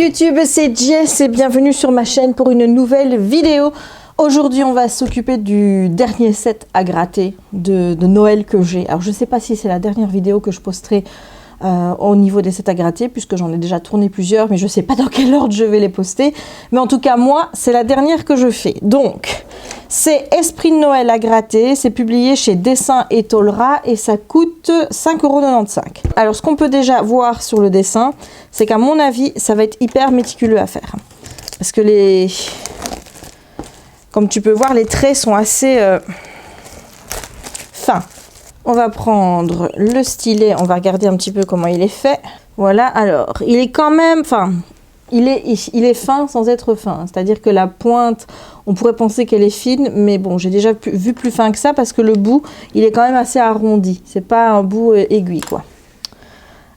YouTube, c'est Jess et bienvenue sur ma chaîne pour une nouvelle vidéo. Aujourd'hui, on va s'occuper du dernier set à gratter de Noël que j'ai. Alors, je ne sais pas si c'est la dernière vidéo que je posterai au niveau des sets à gratter, puisque j'en ai déjà tourné plusieurs, mais je ne sais pas dans quel ordre je vais les poster. Mais en tout cas, moi, c'est la dernière que je fais. Donc, c'est Esprit de Noël à gratter. C'est publié chez Dessin et Tolera et ça coûte 5,95 €. Alors, ce qu'on peut déjà voir sur le dessin, c'est qu'à mon avis, ça va être hyper méticuleux à faire. Parce que comme tu peux voir, les traits sont assez fins. On va prendre le stylet, on va regarder un petit peu comment il est fait. Voilà, alors, il est quand même, il est fin sans être fin. C'est-à-dire que la pointe, on pourrait penser qu'elle est fine, mais bon, j'ai déjà vu plus fin que ça parce que le bout, il est quand même assez arrondi. C'est pas un bout aiguille, quoi.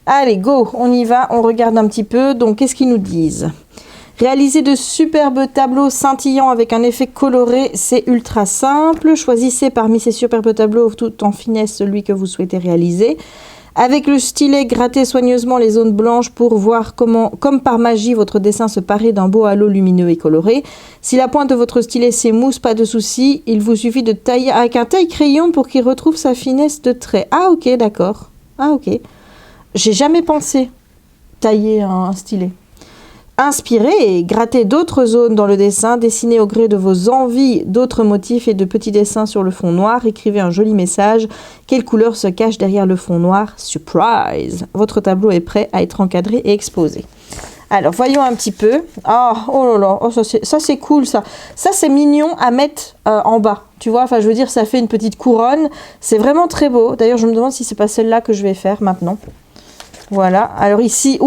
Allez, go, on y va, on regarde un petit peu. Donc, qu'est-ce qu'ils nous disent ? Réaliser de superbes tableaux scintillants avec un effet coloré, c'est ultra simple. Choisissez parmi ces superbes tableaux tout en finesse celui que vous souhaitez réaliser. Avec le stylet, grattez soigneusement les zones blanches pour voir comment, comme par magie, votre dessin se paraît d'un beau halo lumineux et coloré. Si la pointe de votre stylet s'émousse, pas de souci, il vous suffit de tailler avec un taille-crayon pour qu'il retrouve sa finesse de trait. Ah ok, d'accord. Ah ok. J'ai jamais pensé tailler un stylet. Inspirez et grattez d'autres zones dans le dessin, dessinez au gré de vos envies d'autres motifs et de petits dessins sur le fond noir, écrivez un joli message. Quelle couleur se cache derrière le fond noir? Surprise! Votre tableau est prêt à être encadré et exposé. Alors, voyons un petit peu. Oh là là, oh, ça c'est cool ça. Ça c'est mignon à mettre en bas. Tu vois, enfin je veux dire, ça fait une petite couronne. C'est vraiment très beau. D'ailleurs, je me demande si c'est pas celle-là que je vais faire maintenant. Voilà, alors ici,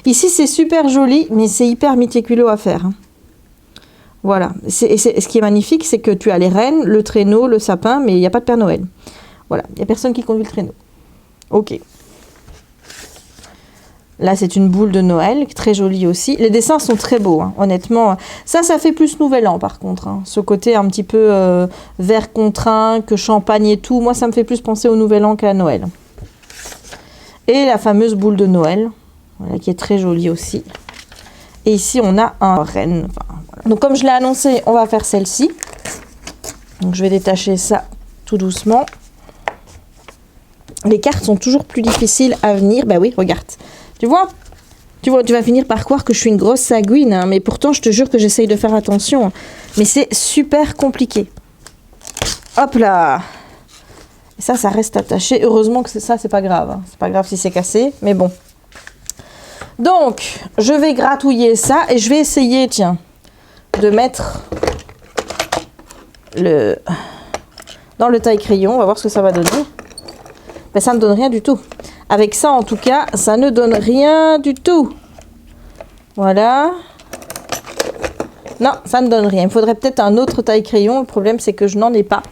ici, c'est super joli, mais c'est hyper méticuleux à faire. Voilà. Ce qui est magnifique, c'est que tu as les rennes, le traîneau, le sapin, mais il n'y a pas de Père Noël. Voilà. Il n'y a personne qui conduit le traîneau. Ok. Là, c'est une boule de Noël, très jolie aussi. Les dessins sont très beaux, hein, honnêtement. Ça fait plus Nouvel An, par contre. Hein. Ce côté un petit peu vert contraint, que champagne et tout. Moi, ça me fait plus penser au Nouvel An qu'à Noël. Et la fameuse boule de Noël. Voilà, qui est très jolie aussi. Et ici, on a un renne. Enfin, voilà. Donc, comme je l'ai annoncé, on va faire celle-ci. Donc, je vais détacher ça tout doucement. Les cartes sont toujours plus difficiles à venir. Bah oui, regarde. Tu vois, tu vas finir par croire que je suis une grosse sagouine. Hein, mais pourtant, je te jure que j'essaye de faire attention. Mais c'est super compliqué. Hop là. Et ça reste attaché. Heureusement que ça, c'est pas grave. Hein. C'est pas grave si c'est cassé. Mais bon. Donc, je vais gratouiller ça et je vais essayer, tiens, de mettre dans le taille-crayon. On va voir ce que ça va donner. Ben, ça ne donne rien du tout. Avec ça, en tout cas, ça ne donne rien du tout. Voilà. Non, ça ne donne rien. Il faudrait peut-être un autre taille-crayon. Le problème, c'est que je n'en ai pas,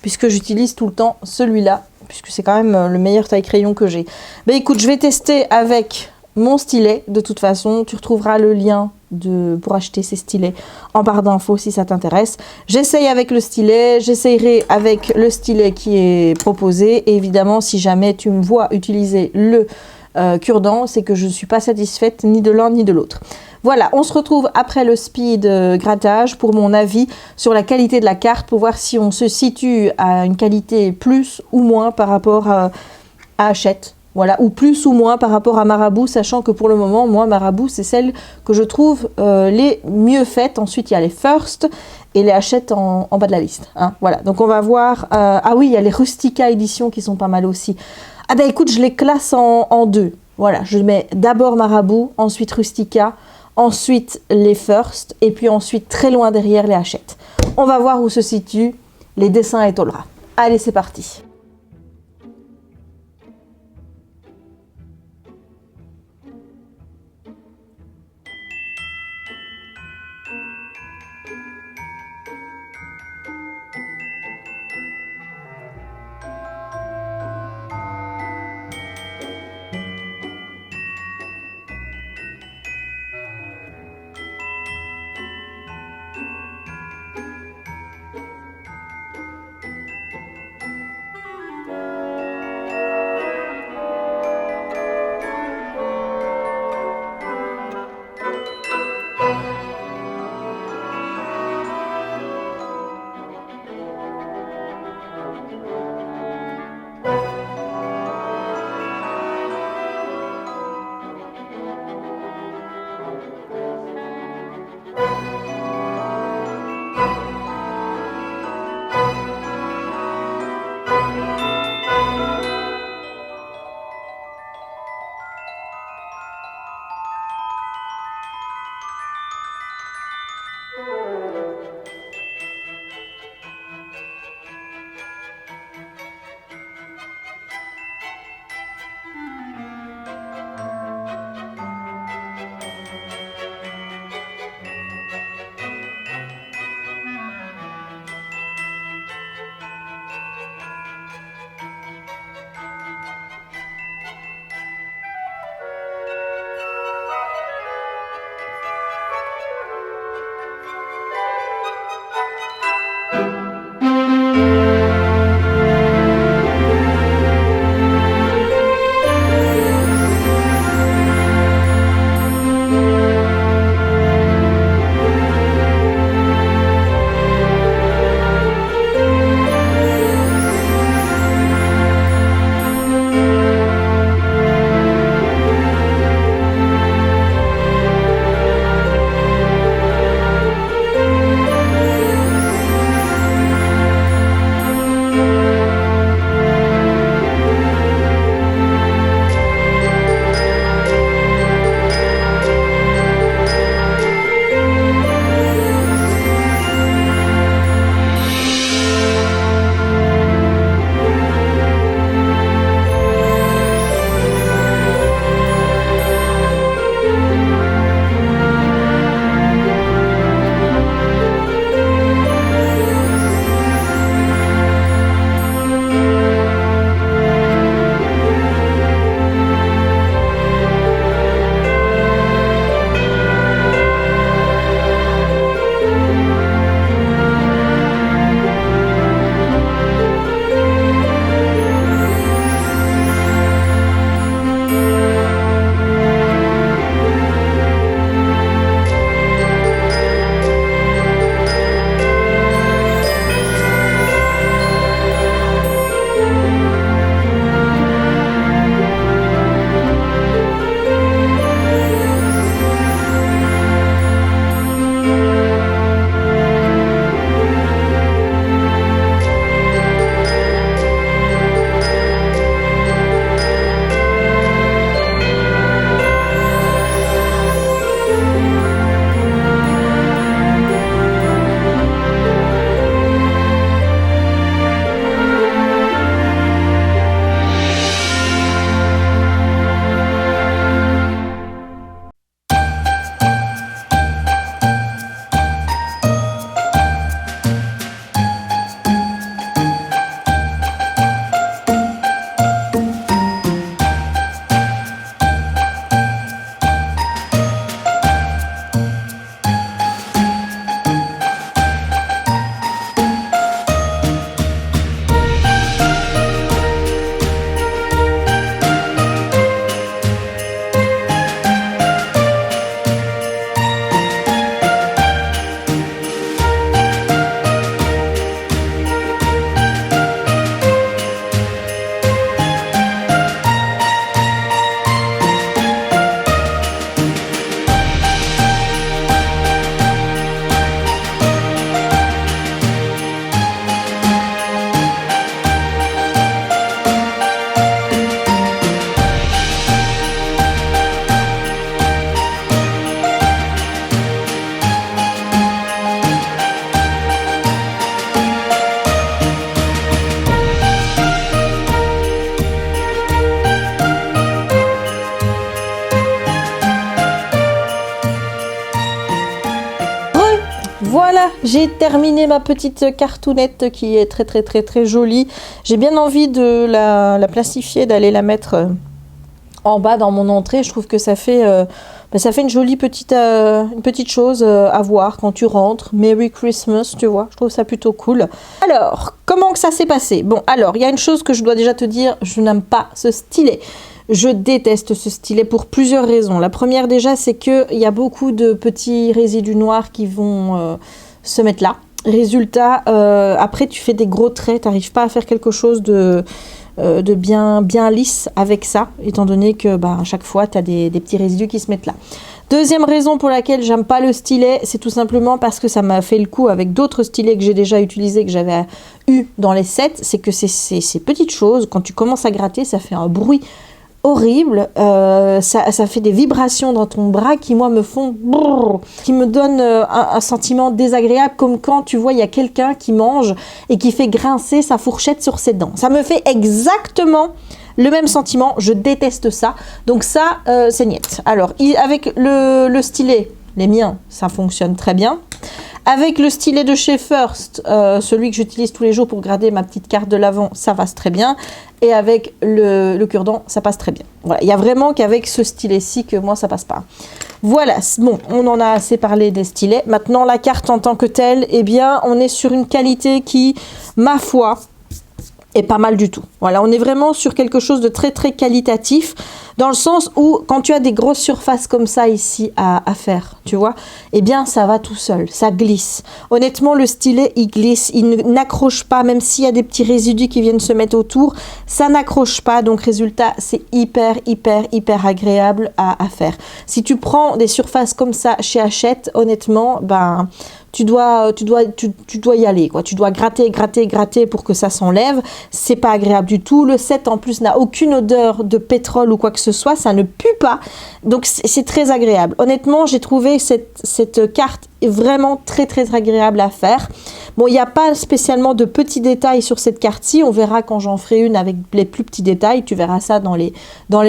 puisque j'utilise tout le temps celui-là, puisque c'est quand même le meilleur taille-crayon que j'ai. Ben, écoute, je vais tester avec mon stylet. De toute façon, tu retrouveras le lien pour acheter ces stylets en barre d'infos si ça t'intéresse. J'essaye avec le stylet, j'essayerai avec le stylet qui est proposé. Et évidemment, si jamais tu me vois utiliser le cure-dent, c'est que je ne suis pas satisfaite ni de l'un ni de l'autre. Voilà, on se retrouve après le speed grattage pour mon avis sur la qualité de la carte, pour voir si on se situe à une qualité plus ou moins par rapport à Hachette. Voilà, ou plus ou moins par rapport à Marabout, sachant que pour le moment, moi, Marabout, c'est celle que je trouve les mieux faites. Ensuite, il y a les First et les Hachette en bas de la liste. Hein. Voilà, donc on va voir. Ah oui, il y a les Rustica éditions qui sont pas mal aussi. Ah ben écoute, je les classe en deux. Voilà, je mets d'abord Marabout, ensuite Rustica, ensuite les First, et puis ensuite très loin derrière les Hachette. On va voir où se situent les dessins et Tolera. Allez, c'est parti. J'ai terminé ma petite cartoonette qui est très jolie. J'ai bien envie de la plastifier, d'aller la mettre en bas dans mon entrée. Je trouve que ça fait une jolie petite chose à voir quand tu rentres. Merry Christmas, tu vois. Je trouve ça plutôt cool. Alors, comment que ça s'est passé? Bon, alors, il y a une chose que je dois déjà te dire. Je n'aime pas ce stylet. Je déteste ce stylet pour plusieurs raisons. La première déjà, c'est qu'il y a beaucoup de petits résidus noirs qui vont se mettre là. Résultat, après tu fais des gros traits, tu n'arrives pas à faire quelque chose de bien lisse avec ça, étant donné que à chaque fois tu as des petits résidus qui se mettent là. Deuxième raison pour laquelle j'aime pas le stylet, c'est tout simplement parce que ça m'a fait le coup avec d'autres stylets que j'ai déjà utilisés, que j'avais eu dans les sets, c'est que ces petites choses, quand tu commences à gratter, ça fait un bruit horrible, ça fait des vibrations dans ton bras qui moi me font brrr, qui me donnent un sentiment désagréable, comme quand tu vois il y a quelqu'un qui mange et qui fait grincer sa fourchette sur ses dents. Ça me fait exactement le même sentiment, je déteste ça, donc ça c'est niet. Alors avec le stylet, les miens, ça fonctionne très bien. Avec le stylet de chez First, celui que j'utilise tous les jours pour grader ma petite carte de l'Avent, ça passe très bien. Et avec le cure-dent, ça passe très bien. Voilà, il n'y a vraiment qu'avec ce stylet-ci que moi, ça passe pas. Voilà, bon, on en a assez parlé des stylets. Maintenant, la carte en tant que telle, eh bien, on est sur une qualité qui, ma foi, est pas mal du tout. Voilà, on est vraiment sur quelque chose de très qualitatif, dans le sens où quand tu as des grosses surfaces comme ça ici à faire, tu vois, eh bien ça va tout seul, ça glisse. Honnêtement, le stylet il glisse, il n'accroche pas, même s'il y a des petits résidus qui viennent se mettre autour, ça n'accroche pas, donc résultat c'est hyper agréable à faire. Si tu prends des surfaces comme ça chez Hachette, honnêtement, tu dois y aller, quoi. Tu dois gratter pour que ça s'enlève. C'est pas agréable du tout. Le set en plus n'a aucune odeur de pétrole ou quoi que ce soit. Ça ne pue pas. Donc c'est très agréable. Honnêtement, j'ai trouvé cette carte vraiment très agréable à faire. Bon, il n'y a pas spécialement de petits détails sur cette carte-ci. On verra quand j'en ferai une avec les plus petits détails. Tu verras ça dans les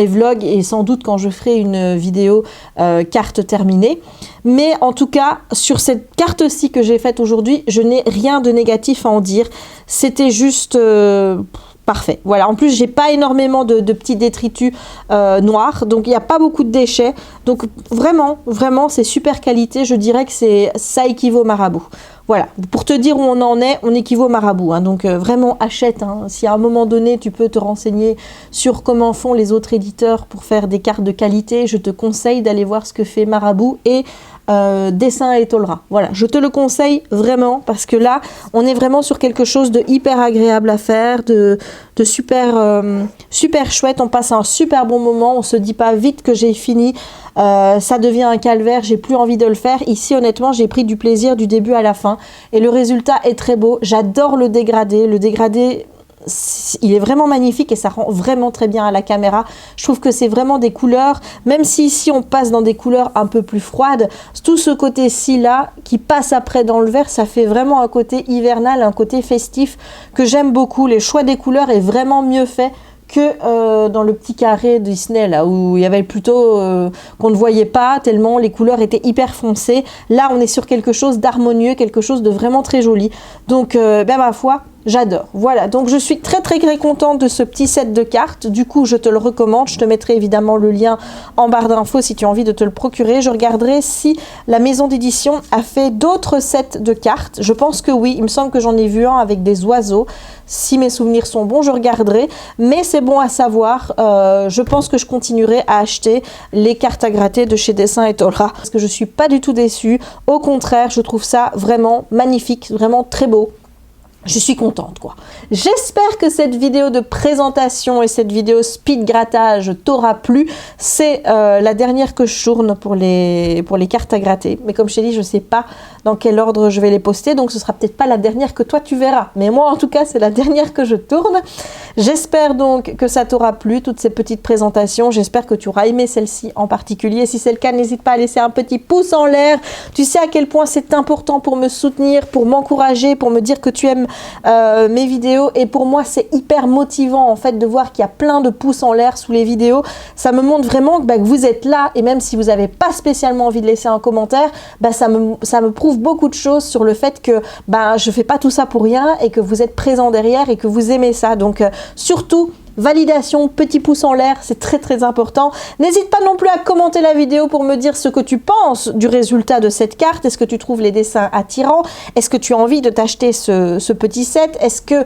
vlogs et sans doute quand je ferai une vidéo carte terminée. Mais en tout cas, sur cette carte-ci que j'ai faite aujourd'hui, je n'ai rien de négatif à en dire. C'était juste parfait. Voilà. En plus, j'ai pas énormément de petits détritus noirs, donc il n'y a pas beaucoup de déchets. Donc vraiment, c'est super qualité. Je dirais que ça équivaut Marabout. Voilà, pour te dire où on en est, on équivaut Marabout. Hein. Donc vraiment achète. Hein. Si à un moment donné, tu peux te renseigner sur comment font les autres éditeurs pour faire des cartes de qualité, je te conseille d'aller voir ce que fait Marabout et Dessin et Tolra. Voilà, je te le conseille vraiment parce que là, on est vraiment sur quelque chose de hyper agréable à faire, de super chouette. On passe un super bon moment. On se dit pas vite que j'ai fini. Ça devient un calvaire. J'ai plus envie de le faire. Ici, honnêtement, j'ai pris du plaisir du début à la fin et le résultat est très beau. J'adore le dégradé. Le dégradé, il est vraiment magnifique et ça rend vraiment très bien à la caméra. Je trouve que c'est vraiment des couleurs, même si ici on passe dans des couleurs un peu plus froides, tout ce côté-ci là qui passe après dans le vert, ça fait vraiment un côté hivernal, un côté festif que j'aime beaucoup. Les choix des couleurs est vraiment mieux fait que dans le petit carré Disney là où il y avait plutôt qu'on ne voyait pas tellement les couleurs étaient hyper foncées. Là on est sur quelque chose d'harmonieux, quelque chose de vraiment très joli. Donc ma foi, j'adore. Voilà, donc je suis très contente de ce petit set de cartes. Du coup, je te le recommande. Je te mettrai évidemment le lien en barre d'infos si tu as envie de te le procurer. Je regarderai si la maison d'édition a fait d'autres sets de cartes. Je pense que oui. Il me semble que j'en ai vu un avec des oiseaux. Si mes souvenirs sont bons, je regarderai. Mais c'est bon à savoir. Je pense que je continuerai à acheter les cartes à gratter de chez Dessin et Tolra parce que je suis pas du tout déçue. Au contraire, je trouve ça vraiment magnifique, vraiment très beau. Je suis contente, quoi. J'espère que cette vidéo de présentation et cette vidéo speed grattage t'aura plu. C'est la dernière que je tourne pour les cartes à gratter. Mais comme je t'ai dit, je ne sais pas dans quel ordre je vais les poster. Donc ce sera peut-être pas la dernière que toi tu verras. Mais moi, en tout cas, c'est la dernière que je tourne. J'espère donc que ça t'aura plu, toutes ces petites présentations. J'espère que tu auras aimé celle-ci en particulier. Si c'est le cas, n'hésite pas à laisser un petit pouce en l'air. Tu sais à quel point c'est important pour me soutenir, pour m'encourager, pour me dire que tu aimes mes vidéos. Et pour moi, c'est hyper motivant en fait de voir qu'il y a plein de pouces en l'air sous les vidéos. Ça me montre vraiment que vous êtes là, et même si vous n'avez pas spécialement envie de laisser un commentaire, ça me prouve beaucoup de choses sur le fait que je fais pas tout ça pour rien et que vous êtes présent derrière et que vous aimez ça. Donc surtout, validation, petit pouce en l'air, c'est très très important. N'hésite pas non plus à commenter la vidéo pour me dire ce que tu penses du résultat de cette carte. Est-ce que tu trouves les dessins attirants? Est-ce que tu as envie de t'acheter ce petit set? Est-ce que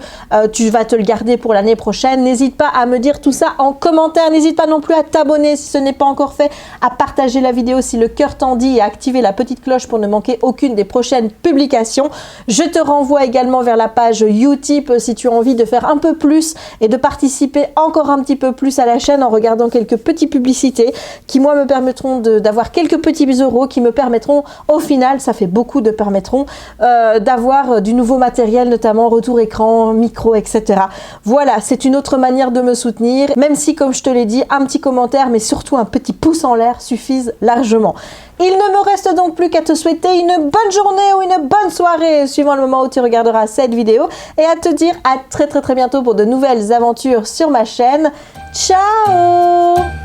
tu vas te le garder pour l'année prochaine? N'hésite pas à me dire tout ça en commentaire. N'hésite pas non plus à t'abonner si ce n'est pas encore fait, à partager la vidéo si le cœur t'en dit et à activer la petite cloche pour ne manquer aucune des prochaines publications. Je te renvoie également vers la page Utip si tu as envie de faire un peu plus et de participer encore un petit peu plus à la chaîne en regardant quelques petites publicités qui moi me permettront d'avoir quelques petits euros qui me permettront au final, ça fait beaucoup de permettront d'avoir du nouveau matériel, notamment retour écran, micro, etc. Voilà, c'est une autre manière de me soutenir, même si comme je te l'ai dit, un petit commentaire mais surtout un petit pouce en l'air suffisent largement. Il ne me reste donc plus qu'à te souhaiter une bonne journée ou une bonne soirée suivant le moment où tu regarderas cette vidéo et à te dire à très bientôt pour de nouvelles aventures sur ma chaîne. Ciao!